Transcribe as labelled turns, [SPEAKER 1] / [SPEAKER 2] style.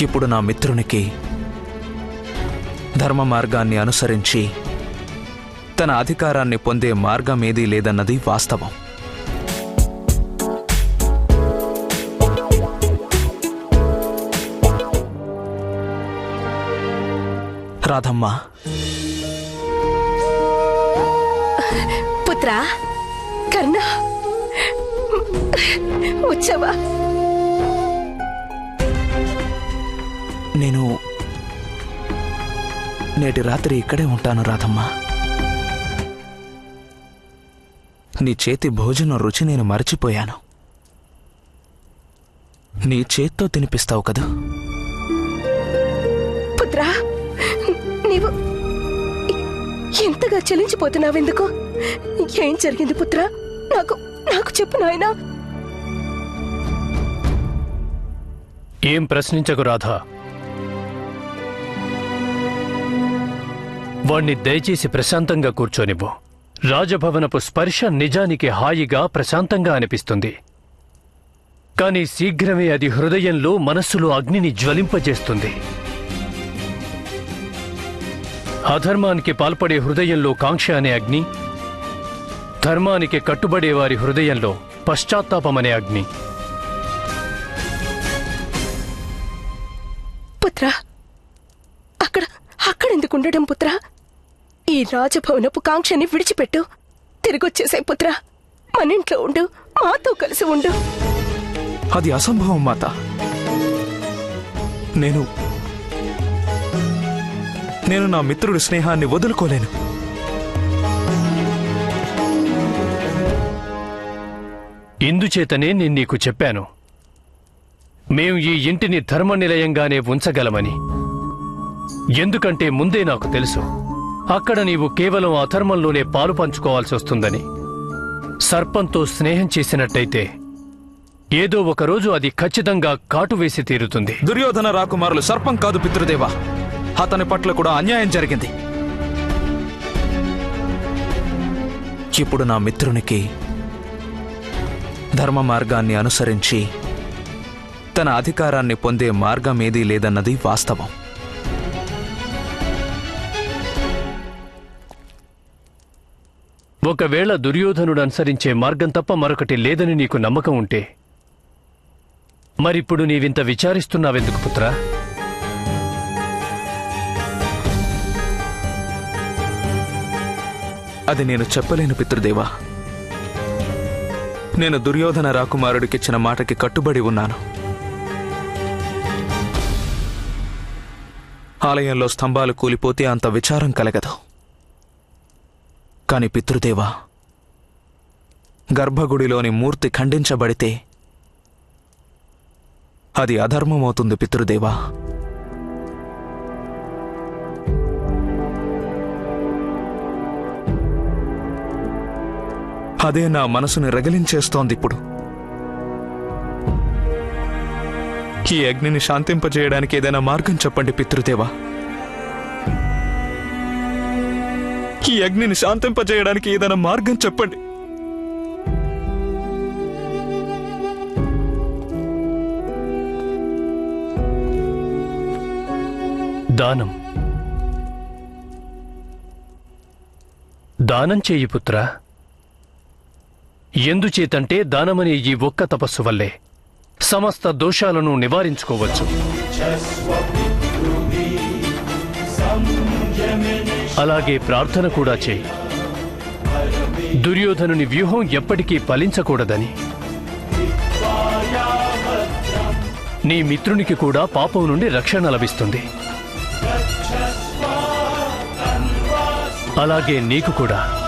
[SPEAKER 1] ఇప్పుడు నా మిత్రునికి ధర్మ మార్గాన్ని అనుసరించి తన అధికారాన్ని పొందే మార్గమేదీ లేదన్నది వాస్తవం. రాధమ్మ,
[SPEAKER 2] పుత్రా, కర్ణ, వచ్చావా?
[SPEAKER 1] నేను నేటి రాత్రి ఇక్కడే ఉంటాను రాధమ్మ. నీ చేతి భోజనం రుచి నేను మరచిపోయాను. నీ చేత్తో తినిపిస్తావు కదా?
[SPEAKER 2] పుత్రా, నీవు ఎంతగా చలించిపోతున్నావెందుకు? ఏం జరిగింది పుత్రా? నాకు నాకు చెప్పు నాయనా.
[SPEAKER 3] ఏం ప్రశ్నించకు రాధా. వాణ్ణి దయచేసి ప్రశాంతంగా కూర్చోనివ్వు. రాజభవనపు స్పర్శ నిజానికి హాయిగా ప్రశాంతంగా అనిపిస్తుంది. కాని శీఘ్రమే అది హృదయంలో మనస్సులో అగ్నిని జ్వలింపజేస్తుంది. అధర్మానికి పాల్పడే హృదయంలో కాంక్ష అనే అగ్ని, ధర్మానికి కట్టుబడే వారి హృదయంలో పశ్చాత్తాపమనే అగ్ని.
[SPEAKER 2] పుత్రా, అక్కడెందుకుండడం పుత్రా? ఈ రాజభవనపు కాంక్షని విడిచిపెట్టు. తిరిగొచ్చేసే పుత్రా. మనింట్లో ఉండు, మాతో కలిసి ఉండు.
[SPEAKER 1] అది అసంభవం మాత. నేను నా మిత్రుడి స్నేహాన్ని వదులుకోలేను.
[SPEAKER 3] ఇందుచేతనే నేను నీకు చెప్పాను, మేం ఈ ఇంటిని ధర్మనిలయంగానే ఉంచగలమని. ఎందుకంటే ముందే నాకు తెలుసు, అక్కడ నీవు కేవలం అధర్మంలోనే పాలు పంచుకోవాల్సి వస్తుందని. సర్పంతో స్నేహం చేసినట్టయితే ఏదో ఒకరోజు అది ఖచ్చితంగా కాటు వేసి తీరుతుంది.
[SPEAKER 1] దుర్యోధన రాకుమారులు సర్పం కాదు పితృదేవా. అతని పట్ల కూడా అన్యాయం జరిగింది. ఇప్పుడు నా మిత్రునికి ధర్మ మార్గాన్ని అనుసరించి తన అధికారాన్ని పొందే మార్గమేదీ లేదన్నది వాస్తవం.
[SPEAKER 3] ఒకవేళ దుర్యోధనుడు అనుసరించే మార్గం తప్ప మరొకటి లేదని నీకు నమ్మకం ఉంటే మరిప్పుడు నీవింత విచారిస్తున్నావెందుకు పుత్రా?
[SPEAKER 1] అది నేను చెప్పలేను పితృదేవా. నేను దుర్యోధన రాకుమారుడికిచ్చిన మాటకి కట్టుబడి ఉన్నాను. ఆలయంలో స్తంభాలు కూలిపోతే అంత విచారం కలగదు. కాని పితృదేవా, గర్భగుడిలోని మూర్తి ఖండించబడితే అది అధర్మమవుతుంది పితృదేవా. అదే నా మనసుని రగిలించేస్తోంది ఇప్పుడు. ఈ అగ్నిని శాంతింపజేయడానికి ఏదైనా మార్గం చెప్పండి పితృదేవా. ఈ అగ్నిని శాంతింపజేయడానికి ఏదైనా మార్గం చెప్పండి.
[SPEAKER 3] దానం దానం చెయ్యి పుత్రా. ఎందుచేతంటే దానమనే ఈ ఒక్క తపస్సు వల్లే సమస్త దోషాలను నివారించుకోవచ్చు. అలాగే ప్రార్థన కూడా చేయి. దుర్యోధనుని వ్యూహం ఎప్పటికీ ఫలించకూడదని. నీ మిత్రునికి కూడా పాపం నుండి రక్షణ లభిస్తుంది. అలాగే నీకు కూడా.